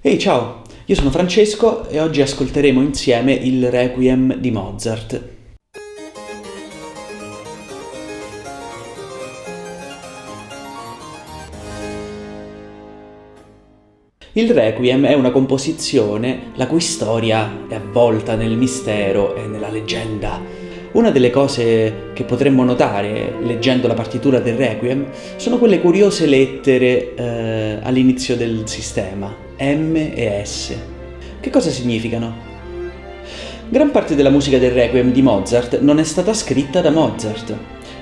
Ehi, ciao, io sono Francesco e oggi ascolteremo insieme il Requiem di Mozart. Il Requiem è una composizione la cui storia è avvolta nel mistero e nella leggenda. Una delle cose che potremmo notare leggendo la partitura del Requiem sono quelle curiose lettere all'inizio del sistema, M e S. Che cosa significano? Gran parte della musica del Requiem di Mozart non è stata scritta da Mozart.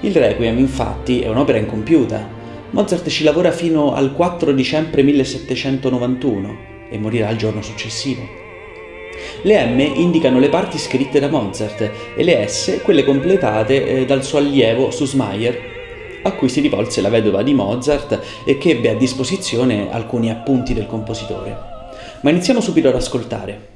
Il Requiem, infatti, è un'opera incompiuta. Mozart ci lavora fino al 4 dicembre 1791 e morirà il giorno successivo. Le M indicano le parti scritte da Mozart e le S quelle completate dal suo allievo Süssmayr, a cui si rivolse la vedova di Mozart e che ebbe a disposizione alcuni appunti del compositore. Ma iniziamo subito ad ascoltare.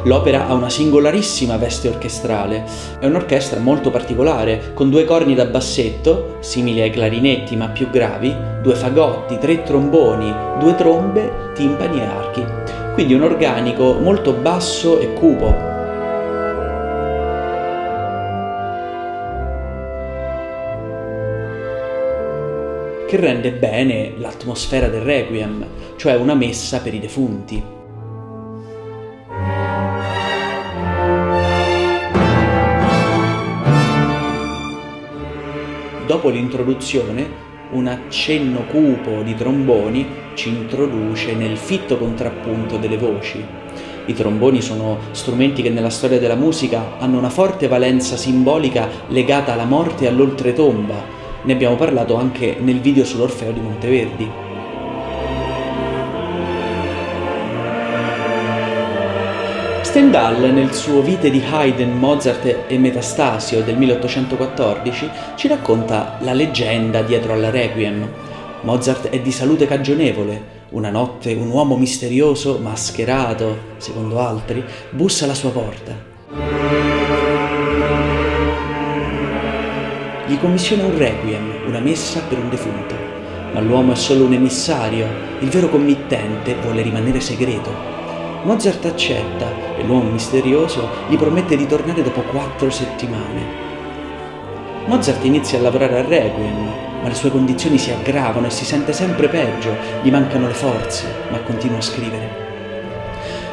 L'opera ha una singolarissima veste orchestrale, è un'orchestra molto particolare, con 2 corni da bassetto, simili ai clarinetti ma più gravi, 2 fagotti, 3 tromboni, 2 trombe, timpani e archi. Quindi un organico molto basso e cupo. Che rende bene l'atmosfera del Requiem, cioè una messa per i defunti. Dopo l'introduzione, un accenno cupo di tromboni ci introduce nel fitto contrappunto delle voci. I tromboni sono strumenti che nella storia della musica hanno una forte valenza simbolica legata alla morte e all'oltretomba. Ne abbiamo parlato anche nel video sull'Orfeo di Monteverdi. Stendhal, nel suo Vite di Haydn, Mozart e Metastasio del 1814, ci racconta la leggenda dietro al Requiem. Mozart è di salute cagionevole. Una notte un uomo misterioso, mascherato, secondo altri, bussa alla sua porta. Gli commissiona un Requiem, una messa per un defunto. Ma l'uomo è solo un emissario, il vero committente vuole rimanere segreto. Mozart accetta e l'uomo misterioso gli promette di tornare dopo 4 settimane. Mozart inizia a lavorare al Requiem, ma le sue condizioni si aggravano e si sente sempre peggio, gli mancano le forze, ma continua a scrivere.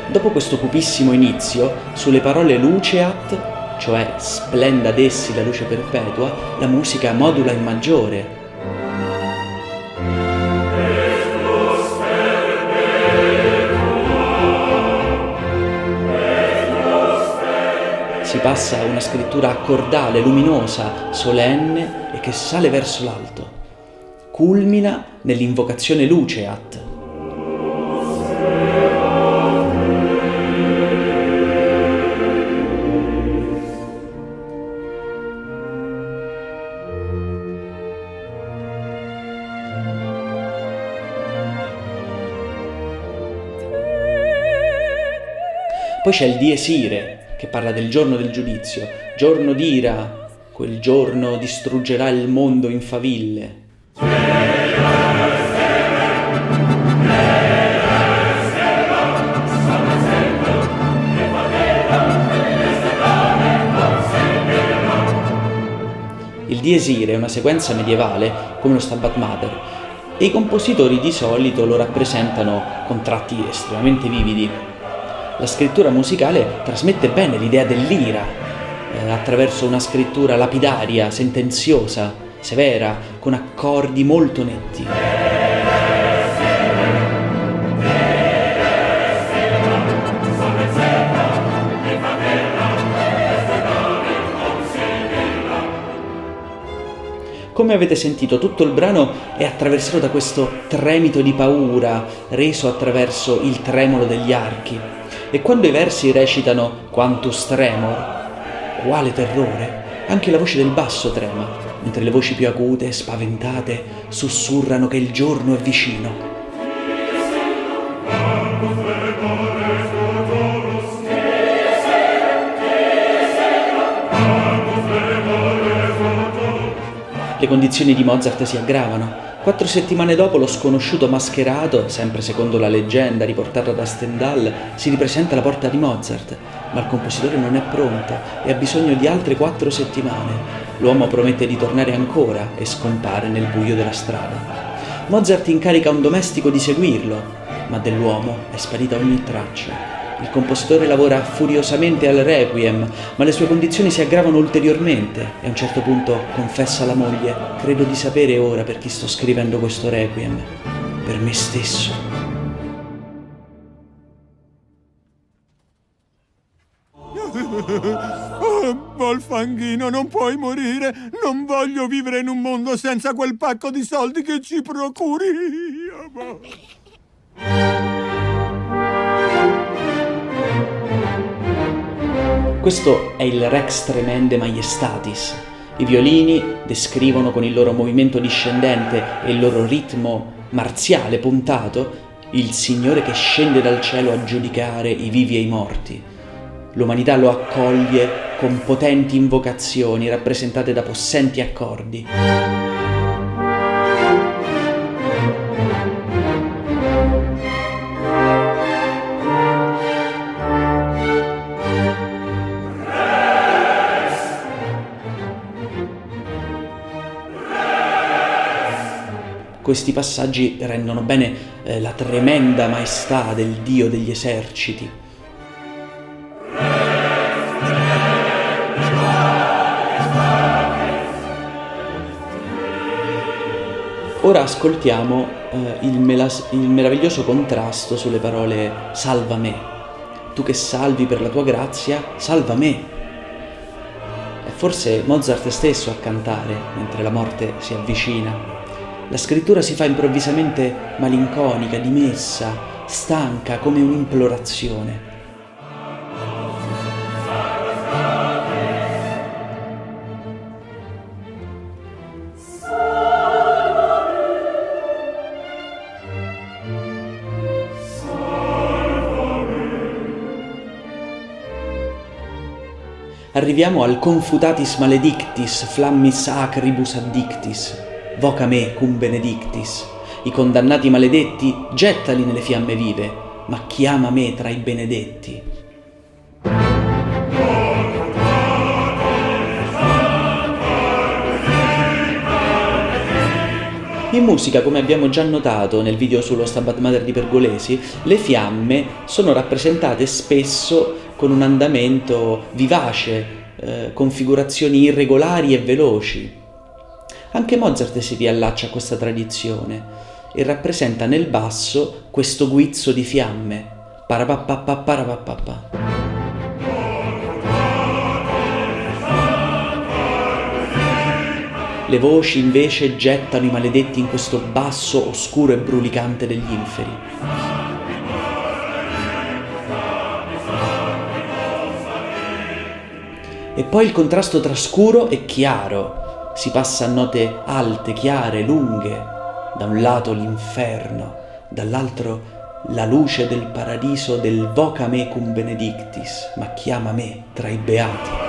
Dopo questo cupissimo inizio, sulle parole Luceat, cioè splenda ad essi la luce perpetua, la musica modula in maggiore. Si passa a una scrittura accordale, luminosa, solenne e che sale verso l'alto. Culmina nell'invocazione Luceat. Poi c'è il Dies Irae, che parla del giorno del giudizio, giorno d'ira, quel giorno distruggerà il mondo in faville. Il Dies Irae è una sequenza medievale come lo Stabat Mater e i compositori di solito lo rappresentano con tratti estremamente vividi. La scrittura musicale trasmette bene l'idea dell'ira, attraverso una scrittura lapidaria, sentenziosa, severa, con accordi molto netti. Come avete sentito, tutto il brano è attraversato da questo tremito di paura, reso attraverso il tremolo degli archi. E quando i versi recitano Quantus tremor, quale terrore, anche la voce del basso trema, mentre le voci più acute, spaventate, sussurrano che il giorno è vicino. Le condizioni di Mozart si aggravano. 4 settimane dopo lo sconosciuto mascherato, sempre secondo la leggenda riportata da Stendhal, si ripresenta alla porta di Mozart, ma il compositore non è pronto e ha bisogno di altre 4 settimane. L'uomo promette di tornare ancora e scompare nel buio della strada. Mozart incarica un domestico di seguirlo, ma dell'uomo è sparita ogni traccia. Il compositore lavora furiosamente al Requiem, ma le sue condizioni si aggravano ulteriormente e a un certo punto confessa alla moglie: «Credo di sapere ora per chi sto scrivendo questo Requiem. Per me stesso». Oh, Volfanghino, non puoi morire! Non voglio vivere in un mondo senza quel pacco di soldi che ci procuri! Questo è il Rex Tremende Majestatis. I violini descrivono con il loro movimento discendente e il loro ritmo marziale puntato il Signore che scende dal cielo a giudicare i vivi e i morti. L'umanità lo accoglie con potenti invocazioni rappresentate da possenti accordi. Questi passaggi rendono bene la tremenda maestà del Dio degli eserciti. Ora ascoltiamo il meraviglioso contrasto sulle parole «salva me». Tu che salvi per la tua grazia, salva me. È forse Mozart stesso a cantare mentre la morte si avvicina. La scrittura si fa improvvisamente malinconica, dimessa, stanca come un'implorazione. Arriviamo al Confutatis maledictis, flammis acribus addictis. Voca me cum benedictis. I condannati maledetti gettali nelle fiamme vive, ma chiama me tra i benedetti. In musica, come abbiamo già notato nel video sullo Stabat Mater di Pergolesi, le fiamme sono rappresentate spesso con un andamento vivace, configurazioni irregolari e veloci. Anche Mozart si riallaccia a questa tradizione e rappresenta nel basso questo guizzo di fiamme. Parapapappa, parapapappa. Le voci invece gettano i maledetti in questo basso oscuro e brulicante degli inferi. E poi il contrasto tra scuro e chiaro. Si passa a note alte, chiare, lunghe. Da un lato l'inferno, dall'altro la luce del paradiso del voca me cum benedictis, ma chiama me tra i beati.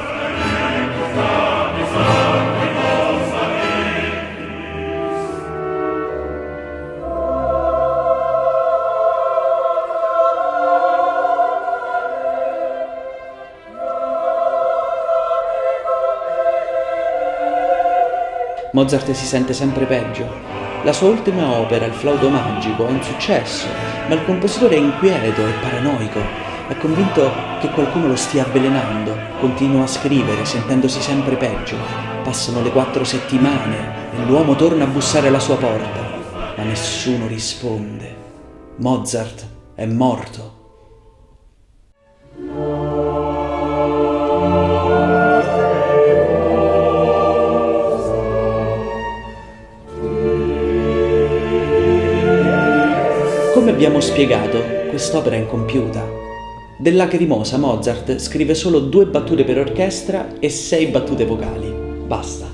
Mozart si sente sempre peggio. La sua ultima opera, il Flauto Magico, è un successo, ma il compositore è inquieto e paranoico. È convinto che qualcuno lo stia avvelenando. Continua a scrivere, sentendosi sempre peggio. Passano le 4 settimane e l'uomo torna a bussare alla sua porta, ma nessuno risponde. Mozart è morto. Come abbiamo spiegato, quest'opera è incompiuta. Del Lacrimosa Mozart scrive solo 2 battute per orchestra e 6 battute vocali. Basta.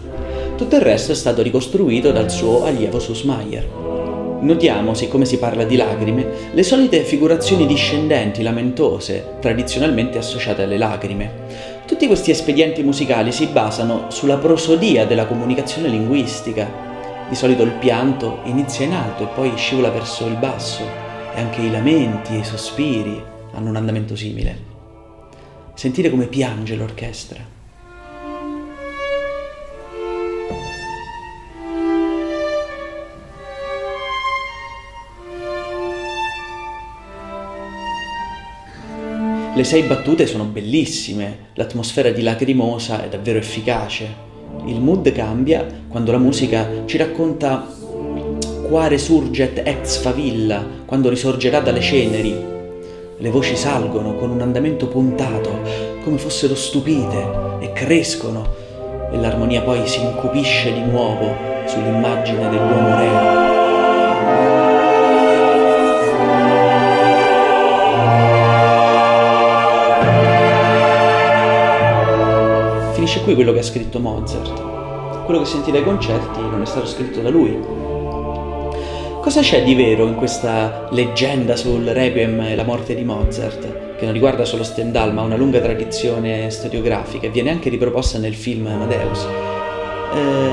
Tutto il resto è stato ricostruito dal suo allievo Süssmayr. Notiamo, siccome si parla di lacrime, le solite figurazioni discendenti, lamentose, tradizionalmente associate alle lacrime. Tutti questi espedienti musicali si basano sulla prosodia della comunicazione linguistica. Di solito il pianto inizia in alto e poi scivola verso il basso, e anche i lamenti e i sospiri hanno un andamento simile. Sentite come piange l'orchestra. Le 6 battute sono bellissime, l'atmosfera di Lacrimosa è davvero efficace. Il mood cambia quando la musica ci racconta qua resurget ex favilla, quando risorgerà dalle ceneri. Le voci salgono con un andamento puntato, come fossero stupite, e crescono, e l'armonia poi si incupisce di nuovo sull'immagine dell'uomo re. Finisce qui quello che ha scritto Mozart. Quello che sentite ai concerti non è stato scritto da lui. Cosa c'è di vero in questa leggenda sul Requiem e la morte di Mozart, che non riguarda solo Stendhal ma ha una lunga tradizione storiografica e viene anche riproposta nel film Amadeus?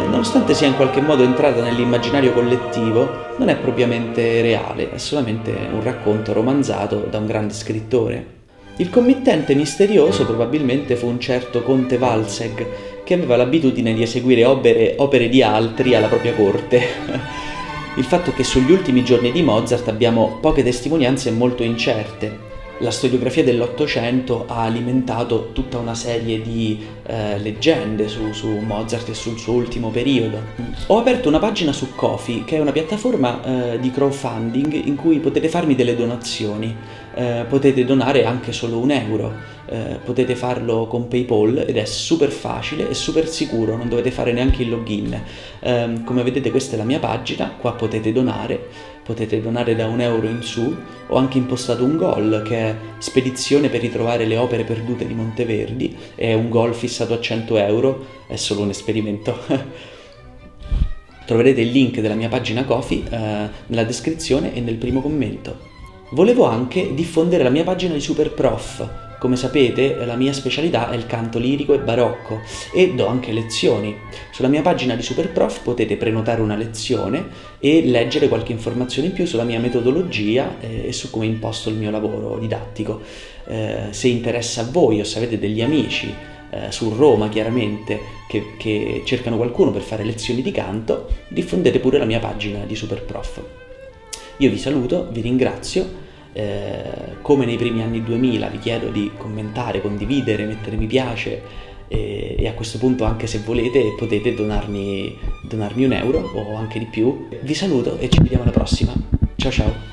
Nonostante sia in qualche modo entrata nell'immaginario collettivo, non è propriamente reale, è solamente un racconto romanzato da un grande scrittore. Il committente misterioso probabilmente fu un certo conte Walsegg, che aveva l'abitudine di eseguire opere di altri alla propria corte. Il fatto è che sugli ultimi giorni di Mozart abbiamo poche testimonianze molto incerte. La storiografia dell'Ottocento ha alimentato tutta una serie di leggende su Mozart e sul suo ultimo periodo. Ho aperto una pagina su Ko-fi, che è una piattaforma di crowdfunding in cui potete farmi delle donazioni. Potete donare anche solo €1, potete farlo con PayPal ed è super facile e super sicuro, non dovete fare neanche il login. Come vedete questa è la mia pagina, qua potete donare da €1 in su. Ho anche impostato un goal che è spedizione per ritrovare le opere perdute di Monteverdi, è un goal fissato a €100, è solo un esperimento. Troverete il link della mia pagina Ko-fi nella descrizione e nel primo commento. Volevo anche diffondere la mia pagina di Superprof. Come sapete, la mia specialità è il canto lirico e barocco e do anche lezioni. Sulla mia pagina di Superprof potete prenotare una lezione e leggere qualche informazione in più sulla mia metodologia e su come imposto il mio lavoro didattico. Se interessa a voi o se avete degli amici su Roma chiaramente che cercano qualcuno per fare lezioni di canto, diffondete pure la mia pagina di Superprof. Io vi saluto, vi ringrazio. Come nei primi anni 2000 vi chiedo di commentare, condividere, mettere mi piace e a questo punto anche se volete potete donarmi €1 o anche di più. Vi saluto e ci vediamo alla prossima. Ciao ciao!